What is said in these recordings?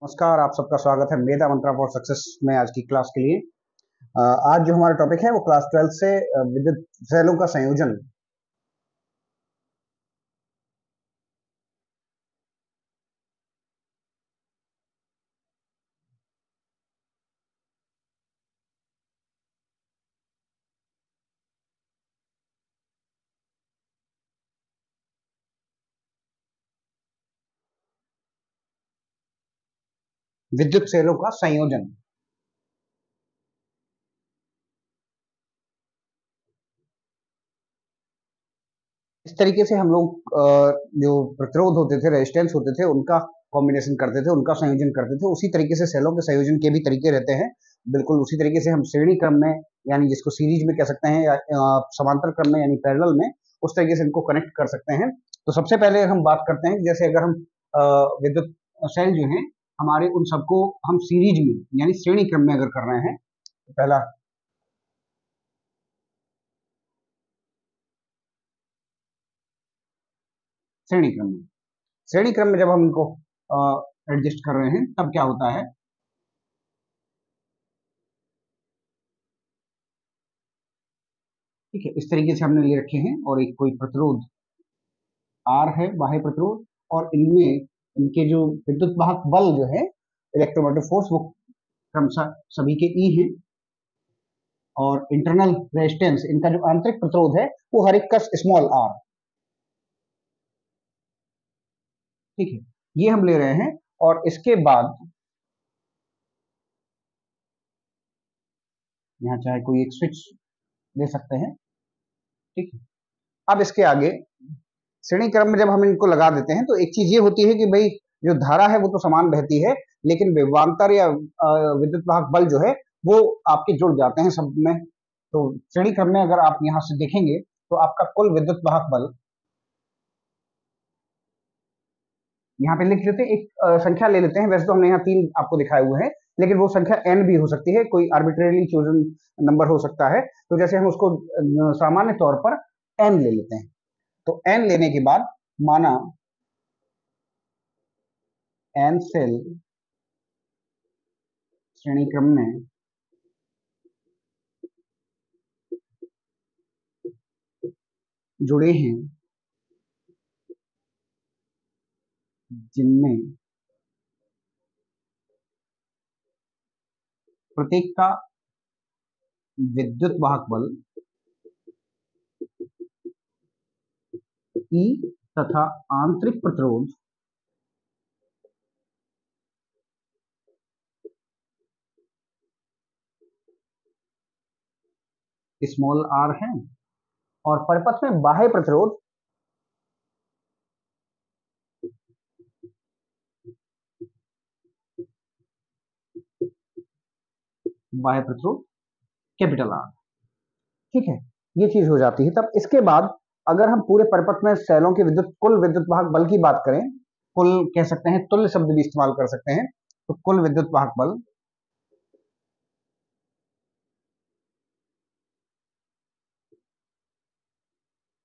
नमस्कार, आप सबका स्वागत है मेधा मंत्रा फॉर सक्सेस में आज की क्लास के लिए। आज जो हमारा टॉपिक है वो क्लास 12 से विद्युत सेलों का संयोजन। विद्युत सेलों का संयोजन इस तरीके से हम लोग जो प्रतिरोध होते थे, रेजिस्टेंस होते थे, उनका कॉम्बिनेशन करते थे, उनका संयोजन करते थे। उसी तरीके से सेलों के संयोजन के भी तरीके रहते हैं। बिल्कुल उसी तरीके से हम श्रेणी क्रम में, यानी जिसको सीरीज में कह सकते हैं, या समांतर क्रम में यानी पैरेलल में, उस तरीके से इनको कनेक्ट कर सकते हैं। तो सबसे पहले हम बात करते हैं, जैसे अगर हम विद्युत सेल जो है हमारे, उन सबको हम सीरीज में यानी श्रेणी क्रम में अगर कर रहे हैं, तो पहला श्रेणी क्रम में जब हम इनको एडजस्ट कर रहे हैं तब क्या होता है, ठीक है। इस तरीके से हमने ले रखे हैं और एक कोई प्रतिरोध आर है, बाह्य प्रतिरोध, और इनमें इनके जो विद्युत वाहक बल जो है, इलेक्ट्रोमोटिव फोर्स, वो क्रमशः सभी के ई है। और इंटरनल रेजिस्टेंस, इनका जो आंतरिक प्रतिरोध है वो हर एक का स्मॉल आर, ठीक है। ये हम ले रहे हैं और इसके बाद यहाँ चाहे कोई एक स्विच ले सकते हैं, ठीक है। अब इसके आगे श्रेणी क्रम में जब हम इनको लगा देते हैं तो एक चीज ये होती है कि भाई जो धारा है वो तो समान बहती है, लेकिन विभवांतर या विद्युत वाहक बल जो है वो आपके जुड़ जाते हैं सब में। तो श्रेणी क्रम में अगर आप यहां से देखेंगे तो आपका कुल विद्युत वाहक बल यहाँ पे लिख लेते हैं, एक संख्या ले लेते हैं। वैसे तो हमने यहाँ 3 आपको दिखाए हुए हैं, लेकिन वो संख्या n भी हो सकती है, कोई आर्बिट्रेरली चोजन नंबर हो सकता है। तो जैसे हम उसको सामान्य तौर पर n ले लेते हैं। तो n लेने के बाद माना n सेल श्रेणी क्रम में जुड़े हैं, जिनमें प्रत्येक का विद्युत वाहक बल E तथा आंतरिक प्रतिरोध स्मॉल r है, और परिपथ में बाह्य प्रतिरोध कैपिटल R, ठीक है। ये चीज हो जाती है। तब इसके बाद अगर हम पूरे परिपथ में सेलों के कुल विद्युत वाहक बल की बात करें, कुल कह सकते हैं, तुल्य शब्द भी इस्तेमाल कर सकते हैं, तो कुल विद्युत वाहक बल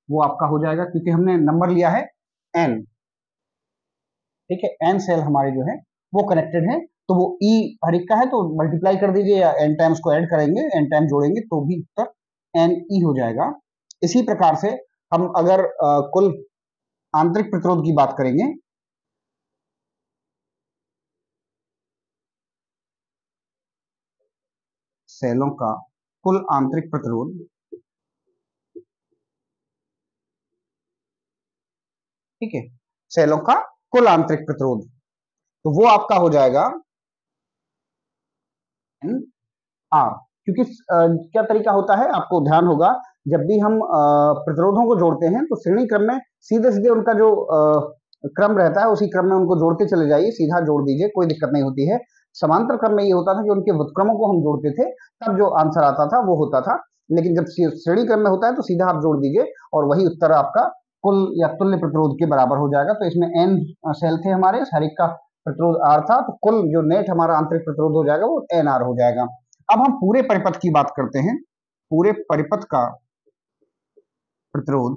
वो आपका हो जाएगा, क्योंकि हमने नंबर लिया है n, ठीक है। n सेल हमारे जो है वो कनेक्टेड है, तो वो E हर एक का है, तो मल्टीप्लाई कर दीजिए या n टाइम्स को ऐड करेंगे, n टाइम जोड़ेंगे तो भी उत्तर NE हो जाएगा। इसी प्रकार से हम अगर कुल आंतरिक प्रतिरोध की बात करेंगे, सेलों का कुल आंतरिक प्रतिरोध, ठीक है, सेलों का कुल आंतरिक प्रतिरोध, तो वो आपका हो जाएगा एन आर। क्योंकि क्या तरीका होता है, आपको ध्यान होगा, जब भी हम प्रतिरोधों को जोड़ते हैं तो श्रेणी क्रम में सीधे सीधे उनका जो क्रम रहता है उसी क्रम में उनको जोड़ते चले जाइए, सीधा जोड़ दीजिए, कोई दिक्कत नहीं होती है। समांतर क्रम में ये होता था कि उनके व्युत्क्रमों को हम जोड़ते थे, तब जो आंसर आता था वो होता था। लेकिन जब श्रेणी क्रम में होता है तो सीधा आप जोड़ दीजिए और वही उत्तर आपका कुल या तुल्य प्रतिरोध के बराबर हो जाएगा। तो इसमें एन सेल थे हमारे, हर एक का प्रतिरोध आर था, तो कुल जो नेट हमारा आंतरिक प्रतिरोध हो जाएगा वो एन आर हो जाएगा। अब हम पूरे परिपथ की बात करते हैं, पूरे परिपथ का प्रतिरोध,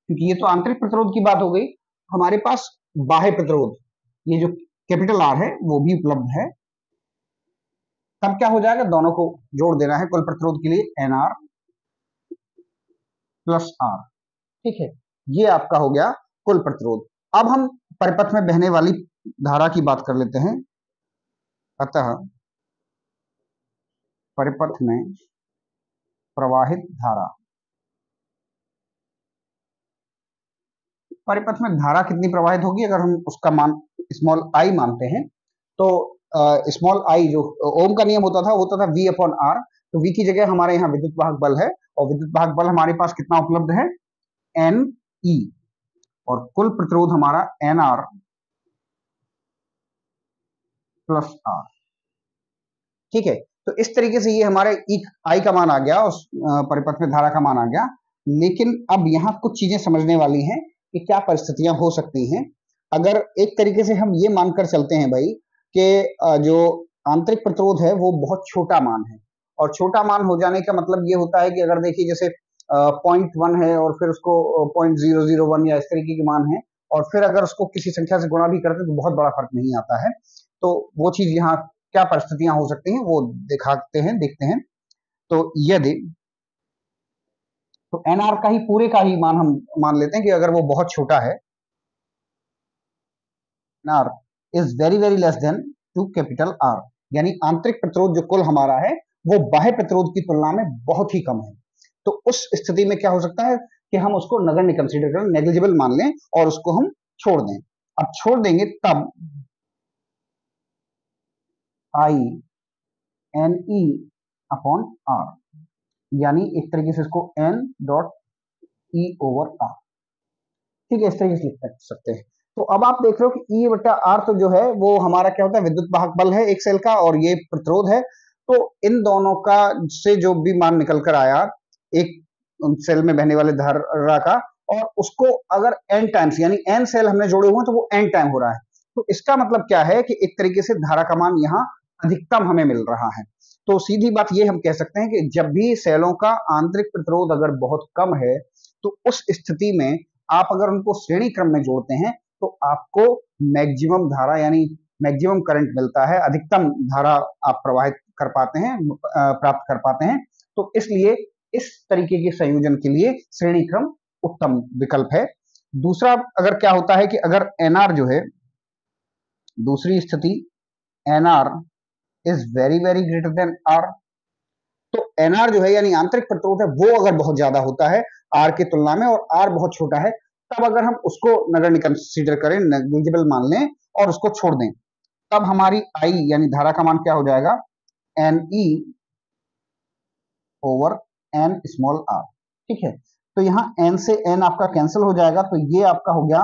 क्योंकि ये तो आंतरिक प्रतिरोध की बात हो गई, हमारे पास बाह्य प्रतिरोध, ये जो कैपिटल आर है वो भी उपलब्ध है, तब क्या हो जाएगा, दोनों को जोड़ देना है कुल प्रतिरोध के लिए, एन आर प्लस आर। ठीक है, ये आपका हो गया कुल प्रतिरोध। अब हम परिपथ में बहने वाली धारा की बात कर लेते हैं। अतः परिपथ में प्रवाहित धारा, परिपथ में धारा कितनी प्रवाहित होगी, अगर हम उसका मान स्मॉल आई मानते हैं, तो स्मॉल आई जो ओम का नियम होता था वी अपॉन आर, तो वी की जगह हमारे यहाँ विद्युत वाहक बल है, और विद्युत वाहक बल हमारे पास कितना उपलब्ध है, एन ई, और कुल प्रतिरोध हमारा एन आर प्लस आर। ठीक है, तो इस तरीके से ये हमारे आई का मान आ गया, उस परिपथ में धारा का मान आ गया। लेकिन अब यहाँ कुछ चीजें समझने वाली हैं कि क्या परिस्थितियां हो सकती हैं अगर एक तरीके से हम ये मानकर चलते हैं भाई कि जो आंतरिक प्रतिरोध है वो बहुत छोटा मान है, और छोटा मान हो जाने का मतलब ये होता है कि अगर देखिए जैसे 0.1 है और फिर उसको 0.001 या इस तरीके के मान है, और फिर अगर उसको किसी संख्या से गुणा भी करते हैं तो बहुत बड़ा फर्क नहीं आता है। तो वो चीज यहाँ क्या परिस्थितियां हो सकती हैं वो दिखाते हैं, देखते हैं। तो यदि तो एनआर का ही पूरे का ही मान हम मान लेते हैं कि अगर वो बहुत छोटा है, NR is very very less than to capital R, यानी आंतरिक प्रतिरोध जो कुल हमारा है वो बाह्य प्रतिरोध की तुलना में बहुत ही कम है, तो उस स्थिति में क्या हो सकता है कि हम उसको नगण्य कंसीडर करें, नेग्लिजिबल मान लें और उसको हम छोड़ दें। अब छोड़ देंगे तब I N E upon R, यानी एक तरीके से इसको N dot E over R, ठीक है, इस तरीके से लिख सकते हैं। तो अब आप देख रहे हो कि ई बटा आर तो जो है वो हमारा क्या होता है, विद्युत वाहक बल है एक सेल का, और ये प्रतिरोध है। तो इन दोनों का से जो भी मान निकल कर आया एक सेल में बहने वाले धारा का, और उसको अगर एन टाइम्स यानी एन सेल हमने जोड़े हुए हैं तो वो एन टाइम हो रहा है, तो इसका मतलब क्या है कि एक तरीके से धारा का मान यहाँ अधिकतम हमें मिल रहा है। तो सीधी बात ये हम कह सकते हैं कि जब भी सेलों का आंतरिक प्रतिरोध अगर बहुत कम है, तो उस स्थिति में आप अगर उनको श्रेणी क्रम में जोड़ते हैं तो आपको मैक्सिमम धारा यानी मैक्सिमम करंट मिलता है, अधिकतम धारा आप प्रवाहित कर पाते हैं, प्राप्त कर पाते हैं। तो इसलिए इस तरीके के संयोजन के लिए श्रेणी क्रम उत्तम विकल्प है। दूसरा अगर क्या होता है कि अगर एनआर जो है, दूसरी स्थिति NR is very very greater than R, तो एनआर जो है यानी आंतरिक प्रतिरोध है वो अगर बहुत ज्यादा होता है आर की तुलना में और आर बहुत छोटा है, तब अगर हम उसको नगण्य कंसीडर करें, नेग्लिजिबल मान लें और उसको छोड़ दें, तब हमारी आई यानी धारा का मान क्या हो जाएगा, N E over N small R. ठीक है, तो यहाँ एन से एन आपका कैंसिल हो जाएगा, तो ये आपका हो गया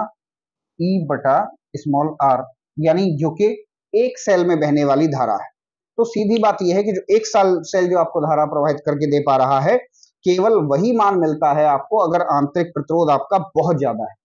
ई बटा स्मॉल आर, यानी जो कि एक सेल में बहने वाली धारा है। तो सीधी बात यह है कि जो एक साल सेल जो आपको धारा प्रवाहित करके दे पा रहा है, केवल वही मान मिलता है आपको अगर आंतरिक प्रतिरोध आपका बहुत ज्यादा है।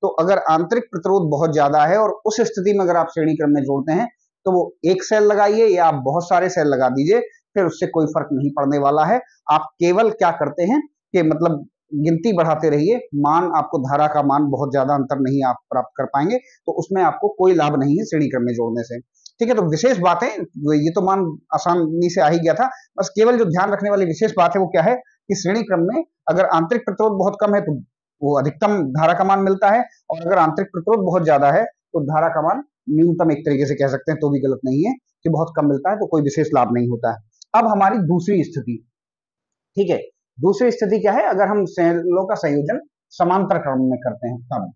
तो अगर आंतरिक प्रतिरोध बहुत ज्यादा है और उस स्थिति में अगर आप श्रेणी क्रम में जोड़ते हैं, तो वो एक सेल लगाइए या आप बहुत सारे सेल लगा दीजिए, फिर उससे कोई फर्क नहीं पड़ने वाला है। आप केवल क्या करते हैं कि मतलब गिनती बढ़ाते रहिए, मान आपको धारा का मान बहुत ज्यादा अंतर नहीं आप प्राप्त कर पाएंगे, तो उसमें आपको कोई लाभ नहीं है श्रेणी क्रम में जोड़ने से। ठीक है, तो विशेष बात है, ये तो मान आसानी से आ ही गया था, बस केवल जो ध्यान रखने वाली विशेष बात है वो क्या है कि श्रेणी क्रम में अगर आंतरिक प्रतिरोध बहुत कम है तो वो अधिकतम धारा का मान मिलता है, और अगर आंतरिक प्रतिरोध बहुत ज्यादा है तो धारा का मान न्यूनतम एक तरीके से कह सकते हैं, तो भी गलत नहीं है कि बहुत कम मिलता है तो कोई विशेष लाभ नहीं होता है। अब हमारी दूसरी स्थिति, ठीक है, दूसरी स्थिति क्या है, अगर हम सेलों का संयोजन समांतर क्रम में करते हैं तब।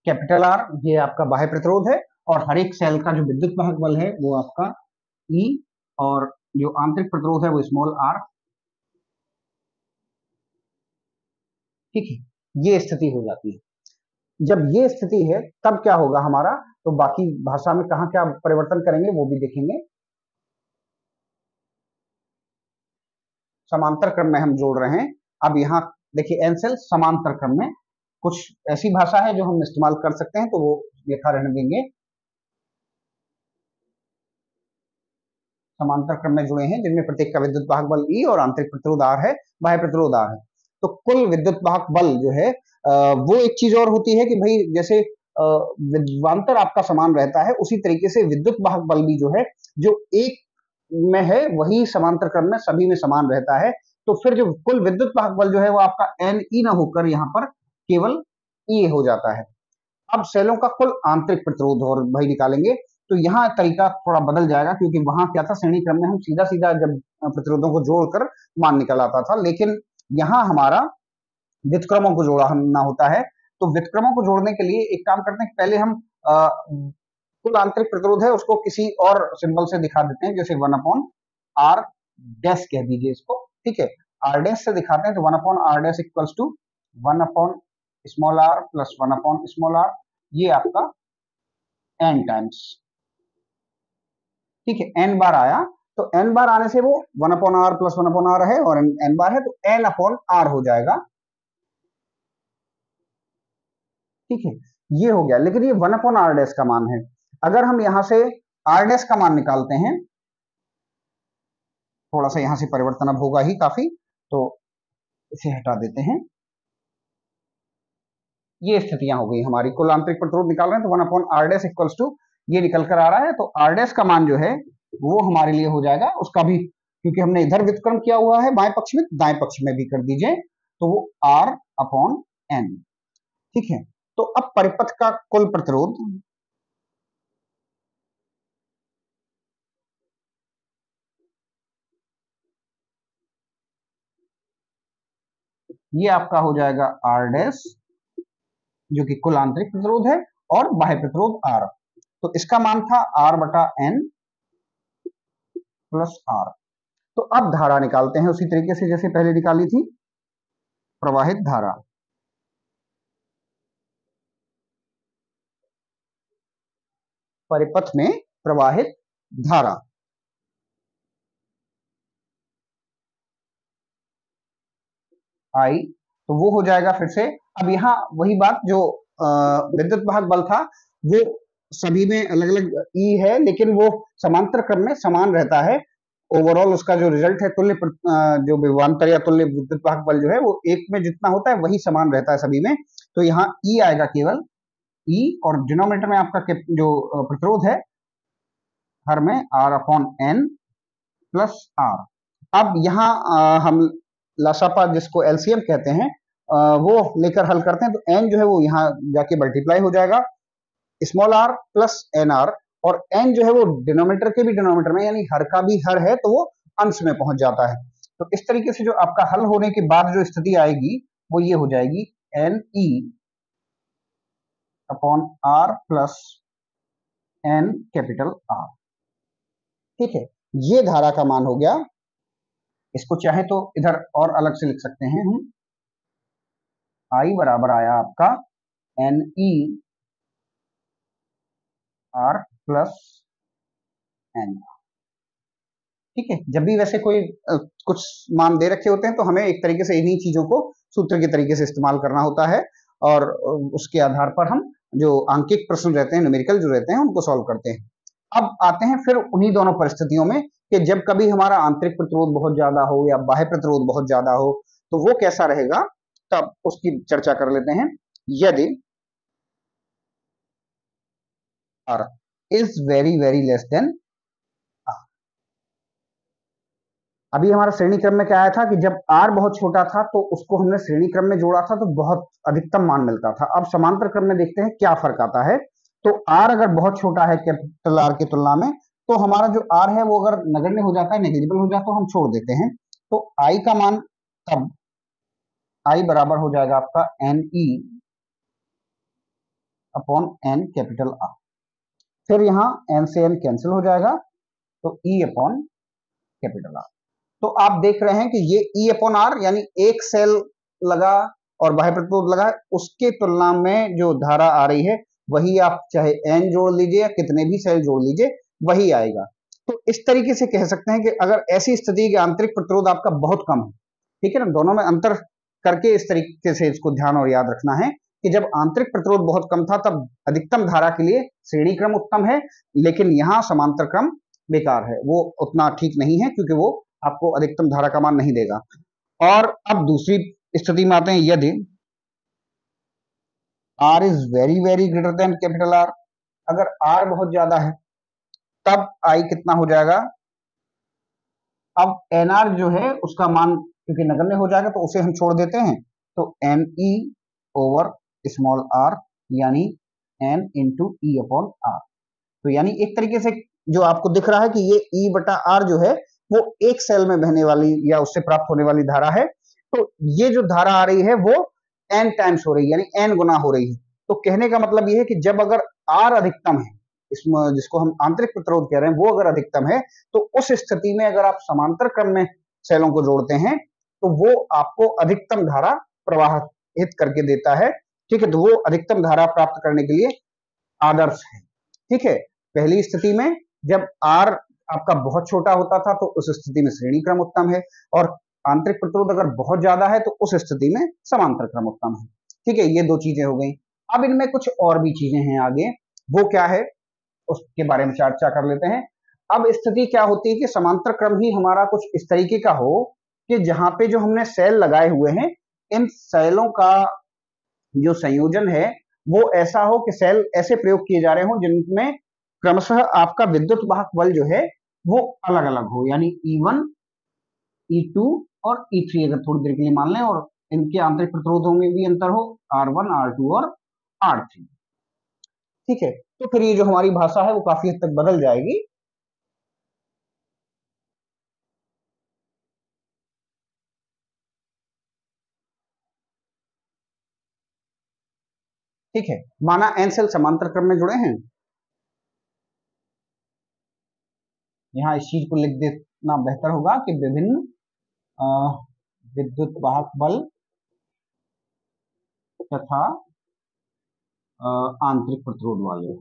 कैपिटल आर ये आपका बाह्य प्रतिरोध है, और हर एक सेल का जो विद्युत वाहक बल है वो आपका E, और जो आंतरिक प्रतिरोध है वो स्मॉल r। ठीक है, ये स्थिति हो जाती है। जब ये स्थिति है तब क्या होगा हमारा, तो बाकी भाषा में कहाँ क्या परिवर्तन करेंगे वो भी देखेंगे। समांतर क्रम में हम जोड़ रहे हैं। अब यहाँ देखिए एन सेल समांतर क्रम में, कुछ ऐसी भाषा है जो हम इस्तेमाल कर सकते हैं तो वो लिखा रहने देंगे। समांतर क्रम में जुड़े हैं जिनमें प्रत्येक का विद्युत वाहक बल E और आंतरिक प्रतिरोध R है, बाह्य प्रतिरोध R है। तो कुल विद्युत वाहक बल जो है वो एक चीज और होती है कि भाई जैसे विद्वांतर आपका समान रहता है, उसी तरीके से विद्युत वाहक बल भी जो है, जो एक में है वही समांतर क्रम में सभी में समान रहता है। तो फिर जो कुल विद्युत वाहक बल जो है वो आपका NE ना होकर यहाँ पर केवल E हो जाता है। अब सेलों का कुल आंतरिक प्रतिरोध और भाई निकालेंगे, तो यहाँ तरीका थोड़ा बदल जाएगा, क्योंकि वहां क्या था, श्रेणी क्रम में हम सीधा सीधा जब प्रतिरोधों को जोड़कर मान निकल आता था, लेकिन यहाँ हमारा व्युत्क्रमों को जोड़ना होता है। तो व्युत्क्रमों को जोड़ने के लिए एक काम करते हैं, पहले हम कुल आंतरिक प्रतिरोध है उसको किसी और सिंबल से दिखा देते हैं, जैसे 1/r डैश कह दीजिए इसको। ठीक है, r डैश से दिखाते हैं, तो 1/r dash equals to 1/r plus 1/r, ये आपका n टाइम्स। ठीक है, n बार आया, तो n बार आने से वो 1/r प्लस 1/r है, और n बार है तो n/r हो जाएगा। ठीक है, ये हो गया। लेकिन ये 1/r डैश का मान है। अगर हम यहां से r डैश का मान निकालते हैं, थोड़ा सा यहां से परिवर्तन अब होगा ही काफी, तो इसे हटा देते हैं। ये स्थितियां हो गई हमारी, कुल आंतरिक प्रतिरोध निकाल रहे हैं तो 1/r डैश इक्वल्स टू ये निकल कर आ रहा है, तो r डैश का मान जो है वो हमारे लिए हो जाएगा, उसका भी क्योंकि हमने इधर व्युत्क्रम किया हुआ है बाएं पक्ष में, दाएं पक्ष में भी कर दीजिए, तो वो r/n। ठीक है, तो अब परिपथ का कुल प्रतिरोध, ये आपका हो जाएगा r डैश, जो कि कुल आंतरिक प्रतिरोध है, और बाह्य प्रतिरोध r। तो इसका मान था r/n प्लस r। तो अब धारा निकालते हैं उसी तरीके से जैसे पहले निकाली थी, प्रवाहित धारा। परिपथ में प्रवाहित धारा, आई, तो वो हो जाएगा फिर से। अब यहाँ वही बात, जो विद्युत वाहक बल था वो सभी में अलग अलग E है, लेकिन वो समांतर क्रम में समान रहता है। ओवरऑल उसका जो रिजल्ट है, तुल्य जो विभवांतर या तुल्य विद्युत वाहक बल जो है वो एक में जितना होता है वही समान रहता है सभी में। तो यहाँ E आएगा केवल E, और डिनोमिनेटर में आपका जो प्रतिरोध है हर में r/n प्लस r। अब यहाँ हम लासापा जिसको एलसीएम कहते हैं वो लेकर हल करते हैं, तो n जो है वो यहाँ जाके मल्टीप्लाई हो जाएगा small r plus N R, और n जो है वो डिनोमिनेटर के भी डिनोमिनेटर में, यानी हर का भी हर है तो वो अंश में पहुंच जाता है। तो इस तरीके से जो आपका हल होने के बाद जो स्थिति आएगी वो ये हो जाएगी NE/r plus n capital R। ठीक है, ये धारा का मान हो गया। इसको चाहे तो इधर और अलग से लिख सकते हैं हम, I बराबर आया आपका NE/r प्लस n। ठीक है, जब भी वैसे कोई कुछ मान दे रखे होते हैं तो हमें एक तरीके से इन्हीं चीजों को सूत्र के तरीके से इस्तेमाल करना होता है, और उसके आधार पर हम जो आंकिक प्रश्न रहते हैं, न्यूमेरिकल जो रहते हैं, उनको सॉल्व करते हैं। अब आते हैं फिर उन्हीं दोनों परिस्थितियों में कि जब कभी हमारा आंतरिक प्रतिरोध बहुत ज्यादा हो या बाह्य प्रतिरोध बहुत ज्यादा हो, तो वो कैसा रहेगा, तब उसकी चर्चा कर लेते हैं। यदि r is very very less then, अभी हमारा श्रेणी क्रम में क्या आया था कि जब r बहुत छोटा था तो उसको हमने श्रेणी क्रम में जोड़ा था तो बहुत अधिकतम मान मिलता था। अब समांतर क्रम में देखते हैं क्या फर्क आता है। तो r अगर बहुत छोटा है कैपिटल R की तुलना में, तो हमारा जो r है वो अगर नगण्य हो जाता है, नेग्लिजिबल हो जाता है, तो हम छोड़ देते हैं। तो I का मान तब I बराबर हो जाएगा आपका NE/n कैपिटल R। फिर यहाँ n से n कैंसिल हो जाएगा, तो E अपॉन कैपिटल R। तो आप देख रहे हैं कि ये E अपॉन R यानी एक सेल लगा और बाह्य प्रतिरोध लगा, उसके तुलना में जो धारा आ रही है वही आप चाहे n जोड़ लीजिए या कितने भी सेल जोड़ लीजिए वही आएगा। तो इस तरीके से कह सकते हैं कि अगर ऐसी स्थिति कि आंतरिक प्रतिरोध आपका बहुत कम है, ठीक है ना, दोनों में अंतर करके इस तरीके से इसको ध्यान और याद रखना है कि जब आंतरिक प्रतिरोध बहुत कम था तब अधिकतम धारा के लिए श्रेणी क्रम उत्तम है, लेकिन यहाँ समांतर क्रम बेकार है, वो उतना ठीक नहीं है क्योंकि वो आपको अधिकतम धारा का मान नहीं देगा। और अब दूसरी स्थिति में आते हैं, यदि R is very very greater then capital R, अगर R बहुत ज्यादा है तब I कितना हो जाएगा, अब NR जो है उसका मान क्योंकि नगण्य हो जाएगा तो उसे हम छोड़ देते हैं, तो NE ओवर स्मॉल r यानी N into E upon R। तो यानी एक तरीके से जो आपको दिख रहा है कि ये E बटा R जो है वो एक सेल में बहने वाली या उससे प्राप्त होने वाली धारा है, तो ये जो धारा आ रही है वो n टाइम्स हो रही है यानी n गुना हो रही है। तो कहने का मतलब ये है कि जब अगर R अधिकतम है, इसमें जिसको हम आंतरिक प्रतिरोध कह रहे हैं वो अगर अधिकतम है, तो उस स्थिति में अगर आप समांतर क्रम में सेलों को जोड़ते हैं तो वो आपको अधिकतम धारा प्रवाहित करके देता है, ठीक है। तो वो अधिकतम धारा प्राप्त करने के लिए आदर्श है, ठीक है। पहली स्थिति में जब R आपका बहुत छोटा होता था तो उस स्थिति में श्रेणी क्रम उत्तम है, और आंतरिक प्रतिरोध अगर बहुत ज्यादा है तो उस स्थिति में समांतर क्रम उत्तम है, ठीक है। ये दो चीजें हो गई। अब इनमें कुछ और भी चीजें हैं आगे, वो क्या है उसके बारे में चर्चा कर लेते हैं। अब स्थिति क्या होती है कि समांतर क्रम ही हमारा कुछ इस तरीके का हो कि जहां पे जो हमने सेल लगाए हुए हैं इन सेलों का जो संयोजन है वो ऐसा हो कि सेल ऐसे प्रयोग किए जा रहे हो जिनमें क्रमशः आपका विद्युत वाहक बल जो है वो अलग अलग हो, यानी E1, E2 और E3 अगर थोड़ी देर के लिए मान लें, और इनके आंतरिक प्रतिरोधों में भी अंतर हो R1, R2 और R3, ठीक है। तो फिर ये जो हमारी भाषा है वो काफी हद तक बदल जाएगी। ठीक है, माना n सेल समांतर क्रम में जुड़े हैं, यहां इस चीज को लिख देना बेहतर होगा कि विभिन्न विद्युत वाहक बल तथा आंतरिक प्रतिरोध वाले।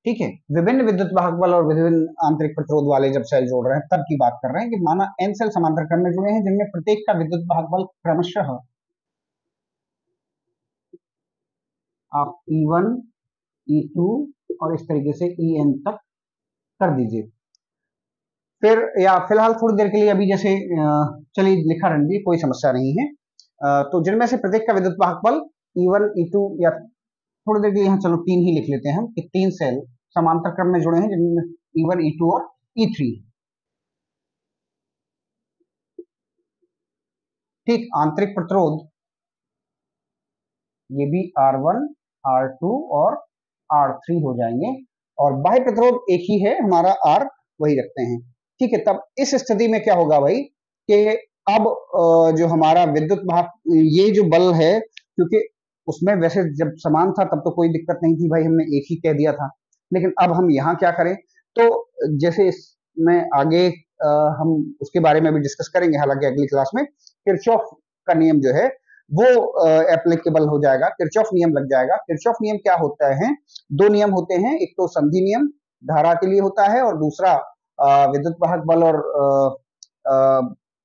ठीक है, विभिन्न विद्युत वाहक बल और विभिन्न आंतरिक प्रतिरोध वाले जब सेल जोड़ रहे हैं तब की बात कर रहे हैं कि माना n सेल समांतर क्रम में जुड़े हैं जिनमें प्रत्येक का विद्युत वाहक बल क्रमशः आप E1, E2 और इस तरीके से En तक कर दीजिए। फिर या फिलहाल थोड़ी देर के लिए अभी जैसे चलिए लिखा रहने दीजिए, कोई समस्या नहीं है। तो जिनमें से प्रत्येक का विद्युत वाहक बल E1, E2 या थोड़ी देर के लिए यहाँ चलो 3 ही लिख लेते हैं हम कि 3 सेल समांतर क्रम में जुड़े हैं जिनमें E1, E2 और E3। ठीक, आंतरिक प्रतिरोध ये भी R1, R2 और R3 हो जाएंगे, और बाह्य प्रतिरोध एक ही है हमारा R, वही रखते हैं, ठीक है। तब इस स्थिति में क्या होगा भाई कि अब जो हमारा विद्युत वाहक ये जो बल है, क्योंकि उसमें वैसे जब समान था तब तो कोई दिक्कत नहीं थी भाई, हमने एक ही कह दिया था, लेकिन अब हम यहाँ क्या करें, तो जैसे इसमें आगे हम उसके बारे में भी डिस्कस करेंगे, हालांकि अगली क्लास में किरचॉफ का नियम जो है वो एप्लीकेबल हो जाएगा, किरचॉफ नियम लग जाएगा। किरचॉफ नियम क्या होता है, दो नियम होते हैं, एक तो संधि नियम धारा के लिए होता है और दूसरा विद्युत वाहक बल और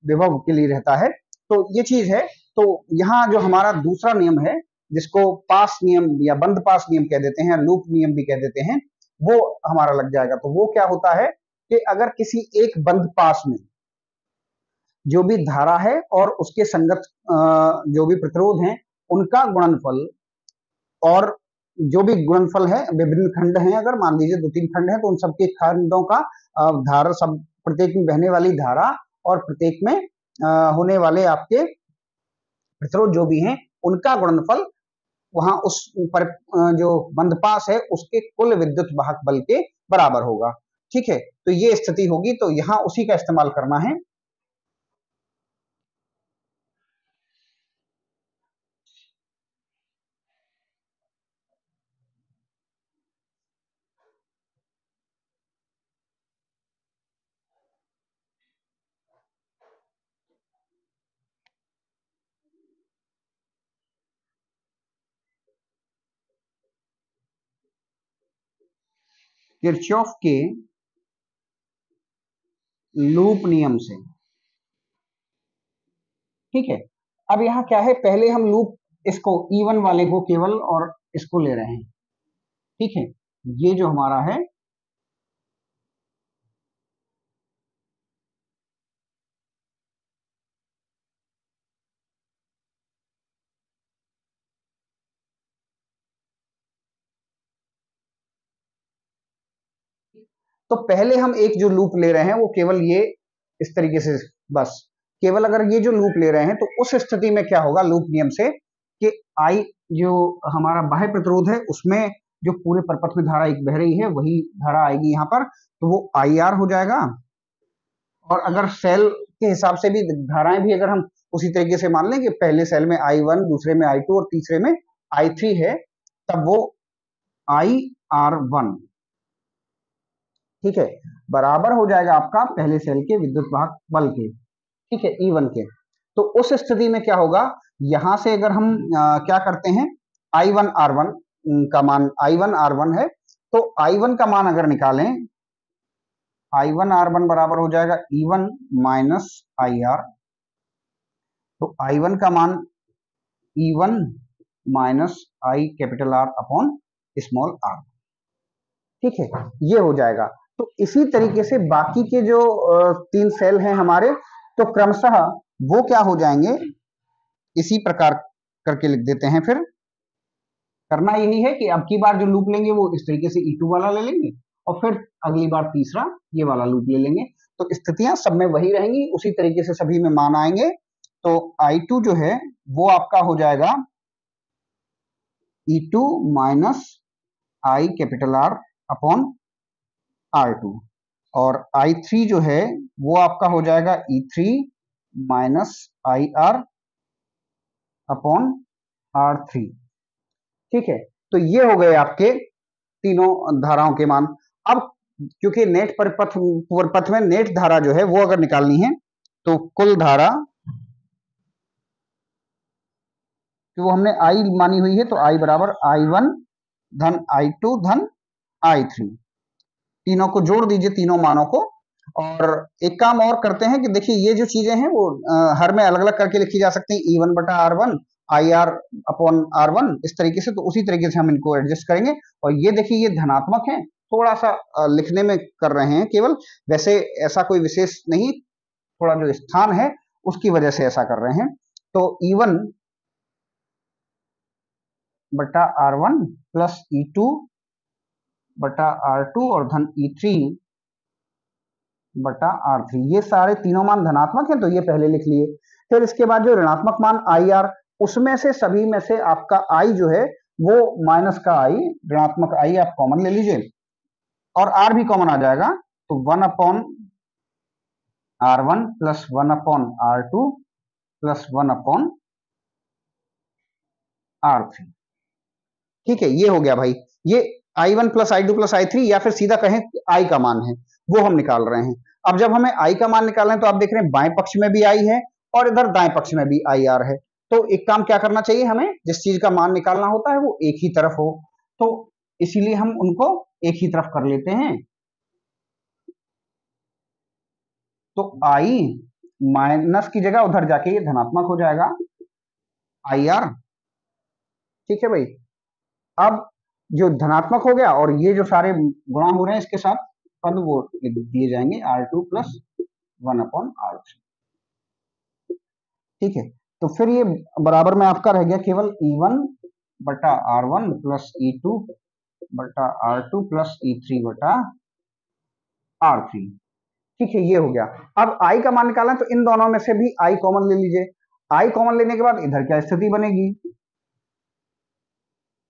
विभव के लिए रहता है। तो ये चीज है, तो यहाँ जो हमारा दूसरा नियम है जिसको पास नियम या बंद पास नियम कह देते हैं, लूप नियम भी कह देते हैं, वो हमारा लग जाएगा। तो वो क्या होता है कि अगर किसी एक बंद पास में जो भी धारा है और उसके संगत जो भी प्रतिरोध हैं उनका गुणनफल, और जो भी गुणनफल है विभिन्न खंड हैं, अगर मान लीजिए 2-3 खंड हैं तो उन सबके खंडों का धारा, सब प्रत्येक में बहने वाली धारा और प्रत्येक में होने वाले आपके प्रतिरोध जो भी हैं उनका गुणनफल वहां उस पर जो बंद पास है उसके कुल विद्युत वाहक बल के बराबर होगा, ठीक है, तो ये स्थिति होगी, तो यहां उसी का इस्तेमाल करना है। किरचॉफ के लूप नियम से, ठीक है। अब यहाँ क्या है, पहले हम लूप इसको E1 वाले को केवल और इसको ले रहे हैं, ठीक है। ये जो हमारा है, तो पहले हम एक जो लूप ले रहे हैं वो केवल ये इस तरीके से, बस केवल अगर ये जो लूप ले रहे हैं तो उस स्थिति में क्या होगा लूप नियम से कि आई जो हमारा बाह्य प्रतिरोध है उसमें जो पूरे परपथ में धारा एक बह रही है वही धारा आएगी यहाँ पर, तो वो आई आर हो जाएगा। और अगर सेल के हिसाब से भी धाराएं भी अगर हम उसी तरीके से मान लें कि पहले सेल में I1, दूसरे में I2 और तीसरे में I3 है, तब वो IR1, ठीक है, बराबर हो जाएगा आपका पहले सेल के विद्युत वाहक बल के, ठीक है, E1 के। तो उस स्थिति में क्या होगा, यहां से अगर हम क्या करते हैं, I1 R1 का मान, I1 R1 है, तो I1 का मान अगर निकालें, I1 R1 बराबर हो जाएगा E1 माइनस IR, तो I1 का मान E1 minus I capital R upon small r, ठीक है, ये हो जाएगा। तो इसी तरीके से बाकी के जो 3 सेल हैं हमारे, तो क्रमशः वो क्या हो जाएंगे, इसी प्रकार करके लिख देते हैं। फिर करना यही है कि अब की बार जो लूप लेंगे वो इस तरीके से E2 वाला ले लेंगे और फिर अगली बार तीसरा ये वाला लूप ले लेंगे, तो स्थितियां सब में वही रहेंगी, उसी तरीके से सभी में मान आएंगे। तो I2 जो है वो आपका हो जाएगा E2 minus I capital R upon R2, और I3 जो है वो आपका हो जाएगा E3 minus IR upon R3, ठीक है। तो ये हो गए आपके तीनों धाराओं के मान। अब क्योंकि नेट परिपथ में नेट धारा जो है वो अगर निकालनी है तो कुल धारा तो वो हमने I मानी हुई है, तो I बराबर I1 धन I2 धन I3, तीनों को जोड़ दीजिए, तीनों मानों को। और एक काम और करते हैं कि देखिए ये जो चीजें हैं वो हर में अलग अलग करके लिखी जा सकती है, E1 बटा R1 IR अपॉन R1, इस तरीके से, तो उसी तरीके से हम इनको एडजस्ट करेंगे। और ये देखिए ये धनात्मक है, थोड़ा सा लिखने में कर रहे हैं केवल, वैसे ऐसा कोई विशेष नहीं, थोड़ा जो स्थान है उसकी वजह से ऐसा कर रहे हैं। तो E1 बटा R1 प्लस E2 बटा R2 और धन E3 बटा R3, ये सारे तीनों मान धनात्मक हैं, तो ये पहले लिख लिए। फिर इसके बाद जो ऋणात्मक मान IR, उसमें से सभी में से आपका I जो है वो माइनस का I, ऋणात्मक I आप कॉमन ले लीजिए और R भी कॉमन आ जाएगा, तो 1 upon R1 plus 1 upon R2 plus 1 upon R3, ठीक है, ये हो गया भाई। ये I1 plus I2 plus I3, या फिर सीधा कहें I का मान है वो हम निकाल रहे हैं। अब जब हमें I का मान निकालना है तो आप देख रहे हैं बाएं पक्ष में भी I है और इधर दाएं पक्ष में भी IR है, तो एक काम क्या करना चाहिए, हमें जिस चीज का मान निकालना होता है वो एक ही तरफ हो, तो इसीलिए हम उनको एक ही तरफ कर लेते हैं। तो I माइनस की जगह उधर जाके ये धनात्मक हो जाएगा IR, ठीक है भाई। अब जो धनात्मक हो गया और ये जो सारे गुणा हो रहे हैं इसके साथ पद वो दिए जाएंगे R2 प्लस 1 अपॉन R3, ठीक है। तो फिर ये बराबर में आपका रह गया केवल E1 बटा R1 प्लस E2 बटा R2 प्लस E3 बटा R3, ठीक है, ये हो गया। अब I का मान निकालना है तो इन दोनों में से भी I कॉमन ले लीजिए। I कॉमन लेने के बाद इधर क्या स्थिति बनेगी,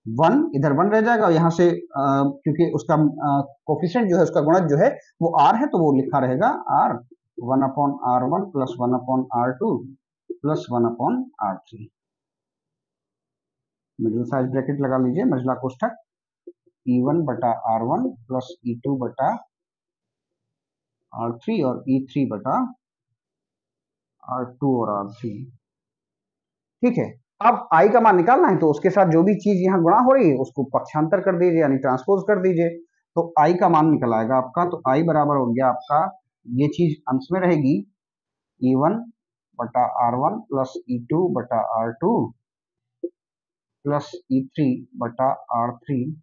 1 इधर 1 रह जाएगा, और यहाँ से क्योंकि उसका कोफिशिएंट जो है, उसका गुणज जो है वो r है, तो वो लिखा रहेगा r 1/r1 plus 1/r2 plus 1/r3। Middle size bracket लगा लीजिए, मझला कोष्ठक, E1/r1 प्लस E2/r3 और E3/r2 और R3। ठीक है। अब i का मान निकालना है, तो उसके साथ जो भी चीज यहाँ गुणा हो रही है उसको पक्षांतर कर दीजिए, यानी ट्रांसपोज कर दीजिए, तो i का मान निकल आएगा आपका। तो i बराबर हो गया आपका, ये चीज अंश में रहेगी, E1/r1 plus E2/r2 plus E3/r3,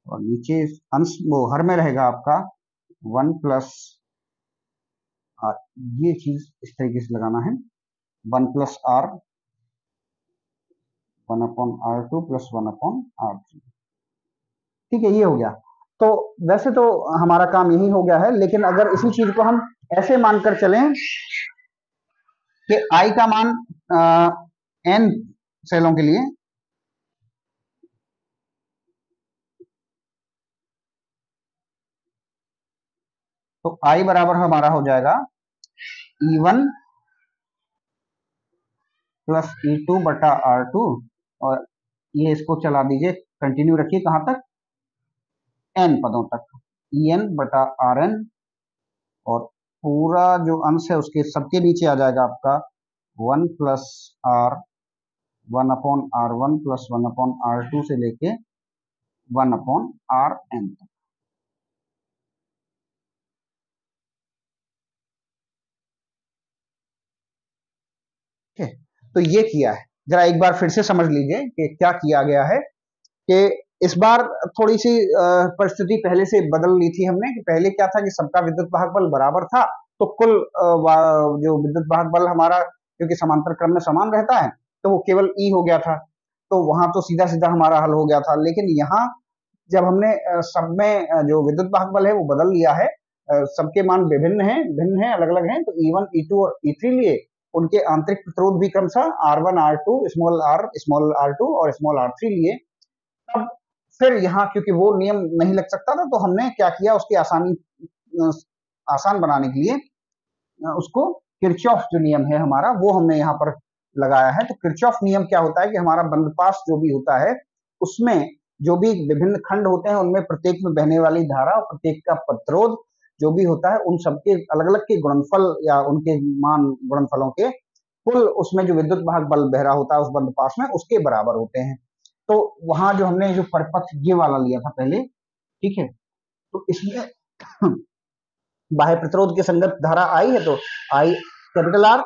और नीचे अंश वो हर में रहेगा आपका 1 प्लस, ये चीज इस तरीके से लगाना है, 1 plus r 1/r2 plus 1/r3। ठीक है, ये हो गया। तो वैसे तो हमारा काम यही हो गया है, लेकिन अगर इसी चीज को हम ऐसे मानकर चलें कि i का मान n सेलों के लिए, तो i बराबर हमारा हो जाएगा E1 प्लस E2/r2, और ये इसको चला दीजिए, कंटिन्यू रखिए कहां तक, n पदों तक, En/Rn, और पूरा जो अंश है उसके सबके नीचे आ जाएगा आपका 1 plus r 1/r1 plus 1/r2 से लेके 1/Rn तक। ठीक है, तो ये किया है, जरा एक बार फिर से समझ लीजिए कि क्या किया गया है। कि इस बार थोड़ी सी परिस्थिति पहले से बदल ली थी हमने, कि पहले क्या था कि सबका विद्युत वाहक बल बराबर था, तो कुल जो विद्युत वाहक बल हमारा, क्योंकि समांतर क्रम में समान रहता है, तो वो केवल ई हो गया था, तो वहां तो सीधा सीधा हमारा हल हो गया था। लेकिन यहाँ जब हमने सब में जो विद्युत वाहक बल है वो बदल लिया है, सबके मान विभिन्न हैं, भिन्न हैं, अलग अलग हैं, तो E1 E2 और E3 लिए उनके आंतरिक प्रतिरोध भी क्रमशः R1 R2 स्मॉल R2 और स्मॉल R3 लिए। तब फिर यहाँ क्योंकि वो नियम नहीं लग सकता था, तो हमने क्या किया, उसकी आसानी आसान बनाने के लिए उसको किरचॉफ जो नियम है हमारा, वो हमने यहाँ पर लगाया है। तो किरचॉफ नियम क्या होता है कि हमारा बंदपास जो भी होता है, उसमें जो भी विभिन्न खंड होते हैं, उनमें प्रत्येक में बहने वाली धारा और प्रत्येक का प्रतिरोध जो भी होता है, उन सबके अलग अलग के गुणनफल या उनके मान गुणनफलों के कुल उसमें जो विद्युत वाहक बल बह रहा होता है उस बंदपास में, उसके बराबर होते हैं। तो वहां जो हमने जो परिपथ ये वाला लिया था पहले, ठीक है, तो इसमें बाह्य प्रतिरोध के संगत धारा आई है, तो आई कैपिटल आर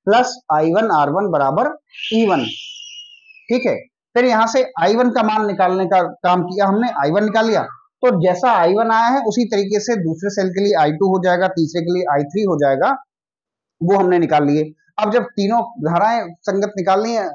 प्लस I1R1 बराबर E1। ठीक है, फिर यहां से I1 का मान निकालने का काम किया हमने, I1 निकाल लिया, तो जैसा I1 आया है उसी तरीके से दूसरे सेल के लिए I2 हो जाएगा, तीसरे के लिए I3 हो जाएगा, वो हमने निकाल लिए। अब जब तीनों धाराएं संगत निकालनी है,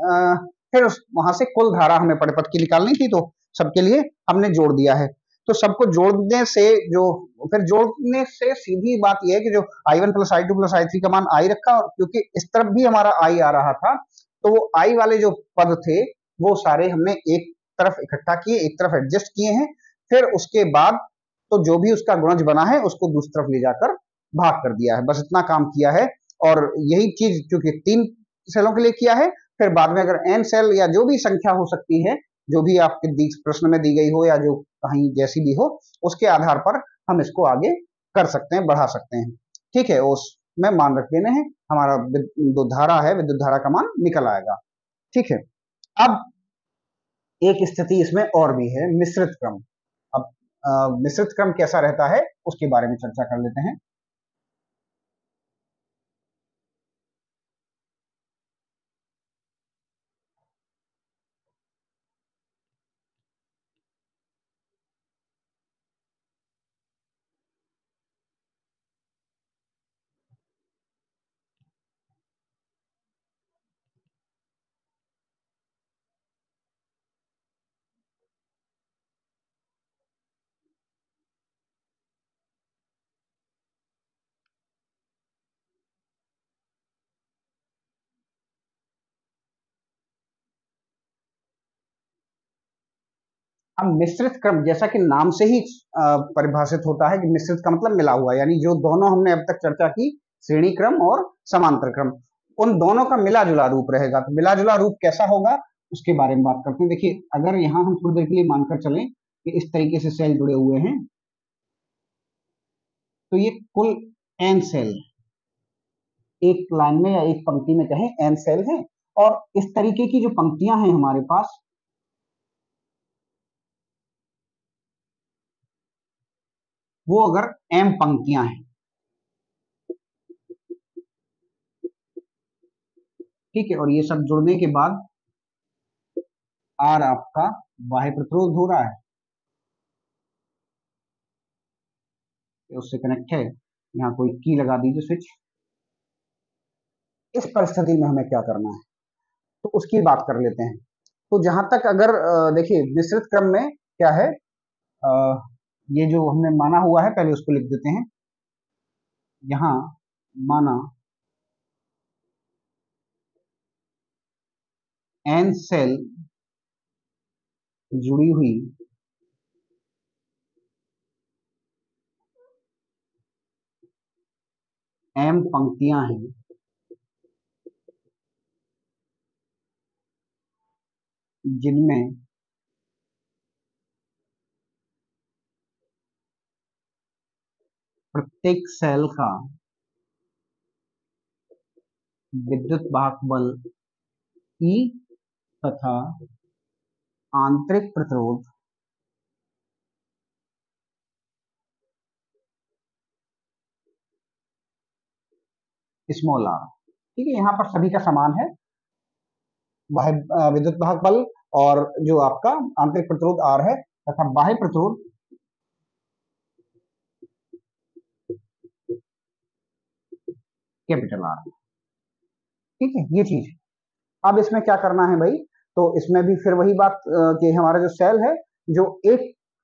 फिर वहां से कुल धारा हमें परिपथ की निकालनी थी, तो सबके लिए हमने जोड़ दिया है। तो सबको जोड़ने से जो, फिर जोड़ने से सीधी बात यह है कि जो I1 plus I2 plus I3 का मान I रखा, और क्योंकि इस तरफ भी हमारा I आ रहा था, तो वो I वाले जो पद थे वो सारे हमने एक तरफ इकट्ठा किए, एक तरफ एडजस्ट किए हैं। फिर उसके बाद तो जो भी उसका गुणज बना है उसको दूसरी तरफ ले जाकर भाग कर दिया है, बस इतना काम किया है। और यही चीज क्योंकि 3 सेलों के लिए किया है, फिर बाद में अगर n सेल या जो भी संख्या हो सकती है, जो भी आपके प्रश्न में दी गई हो या जो कहीं जैसी भी हो, उसके आधार पर हम इसको आगे कर सकते हैं, बढ़ा सकते हैं। ठीक है, उसमें मान रख देने हैं, हमारा जो धारा है विद्युत धारा का मान निकल आएगा। ठीक है, अब एक स्थिति इसमें और भी है, मिश्रित क्रम। अब मिश्रित क्रम कैसा रहता है उसके बारे में चर्चा कर लेते हैं। हम मिश्रित क्रम, जैसा कि नाम से ही परिभाषित होता है कि मिश्रित का मतलब मिला हुआ, यानी जो दोनों हमने अब तक चर्चा की, श्रेणी क्रम और समांतर क्रम, उन दोनों का मिला जुला रूप रहेगा। तो मिला जुला रूप कैसा होगा उसके बारे में बात करते हैं। देखिए, अगर यहाँ हम थोड़ी देर के लिए मानकर चलें कि इस तरीके से सेल जुड़े हुए हैं, तो ये कुल n सेल एक लाइन में या एक पंक्ति में कहें n सेल हैं, और इस तरीके की जो पंक्तियां हैं हमारे पास, वो अगर m पंक्तियां हैं, ठीक है, और ये सब जुड़ने के बाद R आपका बाह्य प्रतिरोध हो रहा है, उससे कनेक्ट है, यहाँ कोई की लगा दीजिए स्विच। इस परिस्थिति में हमें क्या करना है, तो उसकी बात कर लेते हैं। तो जहां तक अगर देखिए मिश्रित क्रम में क्या है, ये जो हमने माना हुआ है पहले उसको लिख देते हैं। यहां माना n सेल जुड़ी हुई m पंक्तियां हैं, जिनमें प्रत्येक सेल का विद्युत वाहक बल E तथा आंतरिक प्रतिरोध स्मॉल r, ठीक है, यहाँ पर सभी का समान है, बाह्य विद्युत वाहक बल और जो आपका आंतरिक प्रतिरोध R है, तथा बाह्य प्रतिरोध कैपिटल R, ठीक है, ये चीज। अब इसमें क्या करना है भाई, तो इसमें भी फिर वही बात कि हमारा जो सेल है जो एक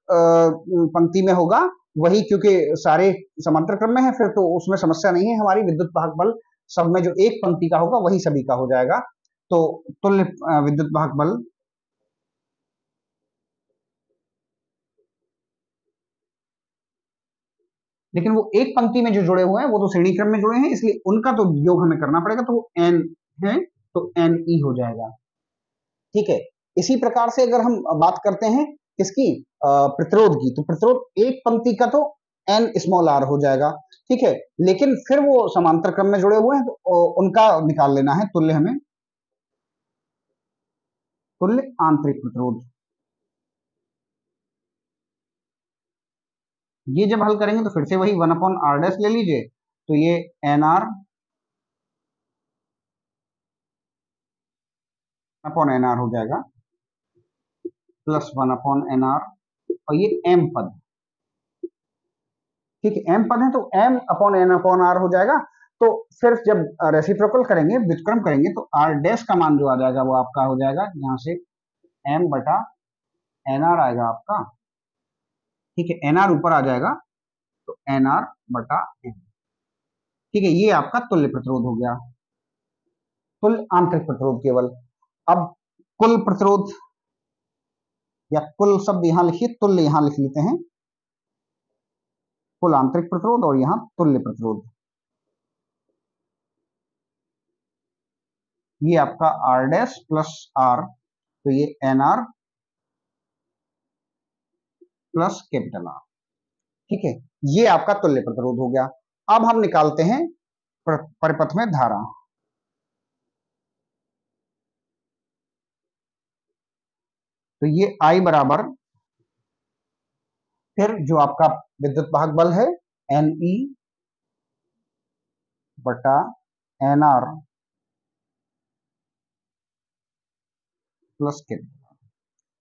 पंक्ति में होगा वही, क्योंकि सारे समांतर क्रम में है, फिर तो उसमें समस्या नहीं है हमारी, विद्युत वाहक बल सब में जो एक पंक्ति का होगा वही सभी का हो जाएगा। तो तुल्य विद्युत वाहक बल लेकिन वो एक पंक्ति में जो जुड़े हुए हैं वो तो श्रेणी क्रम में जुड़े हैं, इसलिए उनका तो योग हमें करना पड़ेगा, तो वो n है, तो n e हो जाएगा, ठीक है। इसी प्रकार से अगर हम बात करते हैं किसकी, प्रतिरोध की, तो प्रतिरोध एक पंक्ति का तो n स्मॉल r हो जाएगा, ठीक है, लेकिन फिर वो समांतर क्रम में जुड़े हुए हैं तो उनका निकाल लेना है तुल्य, हमें तुल्य आंतरिक प्रतिरोध। ये जब हल करेंगे तो फिर से वही 1/r डैश ले लीजिए, तो ये nr अपॉन nr हो जाएगा, प्लस 1/nr, और ये m पद, ठीक है, m पद है तो m upon n upon r हो जाएगा। तो फिर जब रेसिप्रोकल करेंगे, व्युत्क्रम करेंगे, तो r डैश का मान जो आ जाएगा वो आपका हो जाएगा यहाँ से m बटा nr आएगा आपका, ठीक है, nr ऊपर आ जाएगा तो nr बटा m, ठीक है, ये आपका तुल्य प्रतिरोध हो गया, तुल्य आंतरिक प्रतिरोध केवल। अब कुल प्रतिरोध या कुल शब्द यहां लिखिए, तुल्य यहां लिख लेते हैं, कुल आंतरिक प्रतिरोध और यहां तुल्य प्रतिरोध, ये आपका r डैश प्लस r, तो ये nr प्लस कैपिटल R, ठीक है, ये आपका तुल्य प्रतिरोध हो गया। अब हम निकालते हैं परिपथ में धारा, तो ये I बराबर फिर जो आपका विद्युत वाहक बल है Ne बटा Nr प्लस कैपिटल,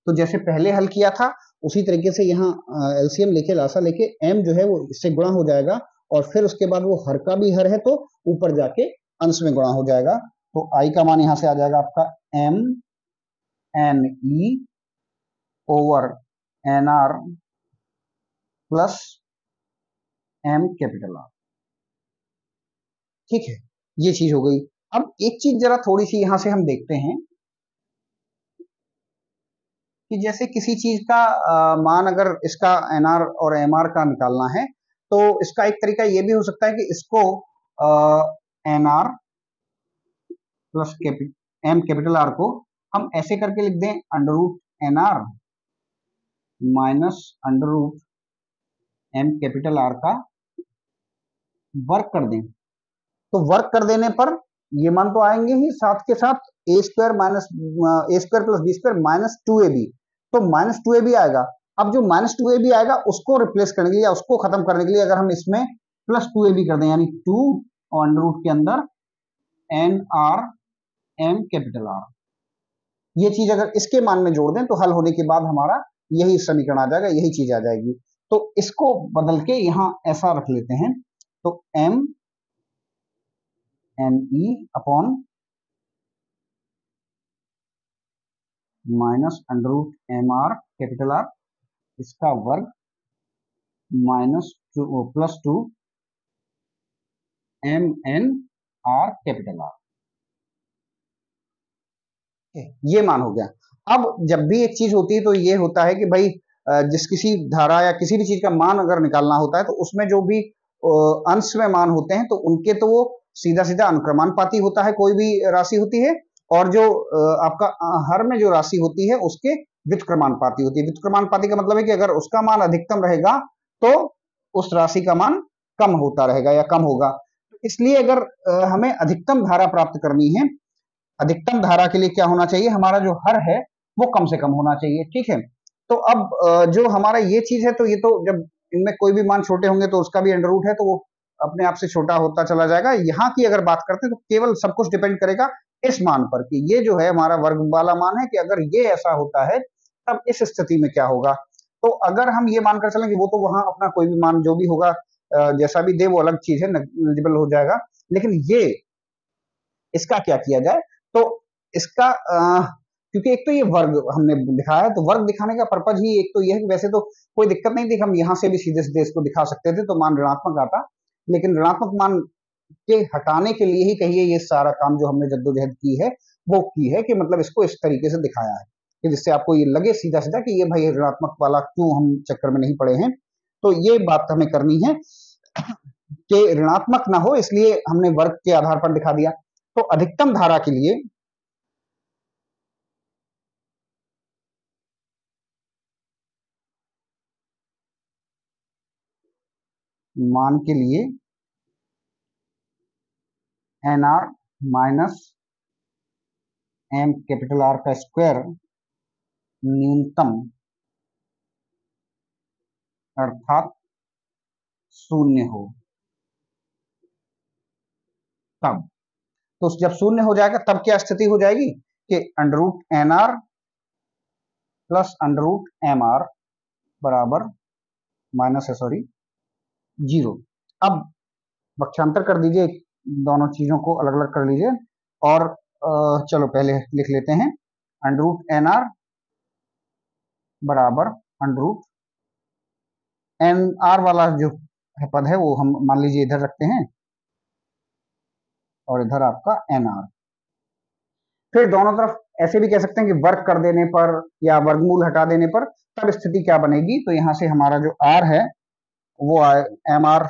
तो जैसे पहले हल किया था उसी तरीके से यहाँ एलसीएम लेके लासा लेके m जो है वो इससे गुणा हो जाएगा, और फिर उसके बाद वो हर का भी हर है तो ऊपर जाके अंश में गुणा हो जाएगा, तो I का मान यहां से आ जाएगा आपका m Ne over Nr plus m capital R, ठीक है, ये चीज हो गई। अब एक चीज जरा थोड़ी सी यहां से हम देखते हैं, कि जैसे किसी चीज का मान अगर इसका एनआर और एमआर का निकालना है तो इसका एक तरीका ये भी हो सकता है कि इसको NR plus M capital R को हम ऐसे करके लिख दें under root NR minus under root M capital R का वर्क कर दें। तो वर्क कर देने पर ये मान तो आएंगे ही, साथ के साथ A square plus B square minus 2ab, तो माइनस 2ab आएगा। अब जो माइनस 2ab आएगा उसको रिप्लेस करने के लिए या उसको खत्म करने के लिए अगर हम इसमें प्लस 2ab कर दें, यानी 2 और अंडर रूट के अंदर N R M capital R, ये चीज अगर इसके मान में जोड़ दें तो हल होने के बाद हमारा यही समीकरण आ जाएगा, यही चीज आ जाएगी। तो इसको बदल के यहां ऐसा रख लेते हैं, तो M N E upon minus under root M R capital R इसका वर्ग minus plus 2 M N R capital R, ये मान हो गया। अब जब भी एक चीज होती है तो ये होता है कि भाई जिस किसी धारा या किसी भी चीज का मान अगर निकालना होता है तो उसमें जो भी अंश में मान होते हैं तो उनके तो वो सीधा सीधा अनुक्रमानुपाती होता है, कोई भी राशि होती है, और जो आपका हर में जो राशि होती है उसके व्युत्क्रमानुपाती होती है। व्युत्क्रमानुपाती का मतलब है कि अगर उसका मान अधिकतम रहेगा तो उस राशि का मान कम होता रहेगा या कम होगा। इसलिए अगर हमें अधिकतम धारा प्राप्त करनी है, अधिकतम धारा के लिए क्या होना चाहिए, हमारा जो हर है वो कम से कम होना चाहिए, ठीक है। तो अब जो हमारा ये चीज है, तो ये तो जब इनमें कोई भी मान छोटे होंगे तो उसका भी अंडर रूट है तो वो अपने आप से छोटा होता चला जाएगा। यहाँ की अगर बात करते हैं तो केवल सब कुछ डिपेंड करेगा इस मान पर कि ये जो है हमारा वर्ग वाला मान है कि अगर ये ऐसा होता है तब इस स्थिति में क्या होगा। तो अगर हम ये मानकर चलें कि वो तो वहां अपना कोई भी मान जो भी होगा जैसा भी दे वो अलग चीज है, नेग्लिजिबल हो जाएगा, लेकिन ये इसका क्या किया जाए, तो इसका क्योंकि एक तो ये वर्ग हमने दिखाया है तो वर्ग दिखाने का पर्पज ही एक तो ये है कि वैसे तो कोई दिक्कत नहीं थी, हम यहाँ से भी सीधे सीधे इसको दिखा सकते थे तो मान ऋणात्मक आता, लेकिन ऋणात्मक मान के हटाने के लिए ही कहिए ये सारा काम जो हमने जद्दोजहद की है वो की है कि मतलब इसको इस तरीके से दिखाया है कि जिससे आपको ये लगे सीधा सीधा कि ये भाई ऋणात्मक वाला क्यों हम चक्कर में नहीं पड़े हैं। तो ये बात हमें करनी है कि ऋणात्मक ना हो, इसलिए हमने वर्ग के आधार पर दिखा दिया। तो अधिकतम धारा के लिए मान के लिए N R minus M capital R का स्क्वायर न्यूनतम अर्थात 0 हो तब, तो जब 0 हो जाएगा तब क्या स्थिति हो जाएगी कि under root N R plus under root M R बराबर माइनस है सॉरी 0। अब पक्षांतर कर दीजिए, दोनों चीजों को अलग अलग कर लीजिए और चलो पहले लिख लेते हैं अंडर रूट एन आर बराबर अंडर रूट एन आर वाला जो पद है वो हम मान लीजिए इधर रखते हैं और इधर आपका एन आर। फिर दोनों तरफ ऐसे भी कह सकते हैं कि वर्ग कर देने पर या वर्गमूल हटा देने पर तब स्थिति क्या बनेगी, तो यहां से हमारा जो आर है वो एम आर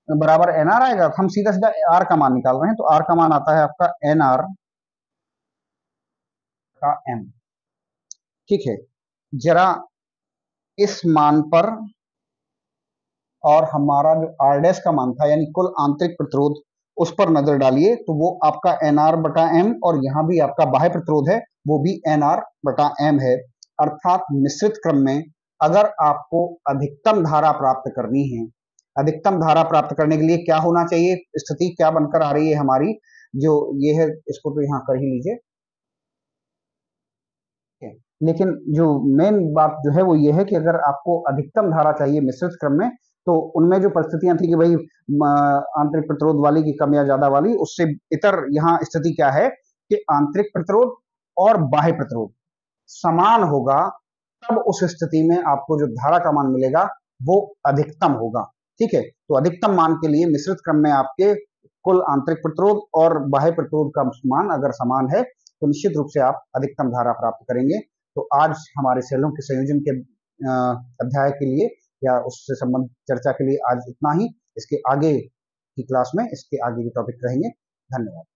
बराबर एन आर आएगा। हम सीधा सीधा आर का मान निकाल रहे हैं तो आर का मान आता है आपका एन आर का एम, ठीक है। जरा इस मान पर और हमारा जो आर डैश का मान था यानी कुल आंतरिक प्रतिरोध उस पर नजर डालिए तो वो आपका एन आर बटा एम, और यहाँ भी आपका बाह्य प्रतिरोध है वो भी एन आर बटा एम है। अर्थात मिश्रित क्रम में अगर आपको अधिकतम धारा प्राप्त करनी है, अधिकतम धारा प्राप्त करने के लिए क्या होना चाहिए, स्थिति क्या बनकर आ रही है हमारी, जो ये है इसको तो यहाँ कर ही लीजिए, लेकिन जो मेन बात जो है वो ये है कि अगर आपको अधिकतम धारा चाहिए मिश्रित क्रम में तो उनमें जो परिस्थितियां थी कि भाई आंतरिक प्रतिरोध वाली की कम या ज्यादा वाली, उससे इतर यहाँ स्थिति क्या है कि आंतरिक प्रतिरोध और बाह्य प्रतिरोध समान होगा, तब उस स्थिति में आपको जो धारा का मान मिलेगा वो अधिकतम होगा, ठीक है। तो अधिकतम मान के लिए मिश्रित क्रम में आपके कुल आंतरिक प्रतिरोध और बाह्य प्रतिरोध का मान अगर समान है तो निश्चित रूप से आप अधिकतम धारा प्राप्त करेंगे। तो आज हमारे सेलों के संयोजन के अध्याय के लिए या उससे संबंधित चर्चा के लिए आज इतना ही। इसके आगे की क्लास में इसके आगे के टॉपिक रहेंगे। धन्यवाद।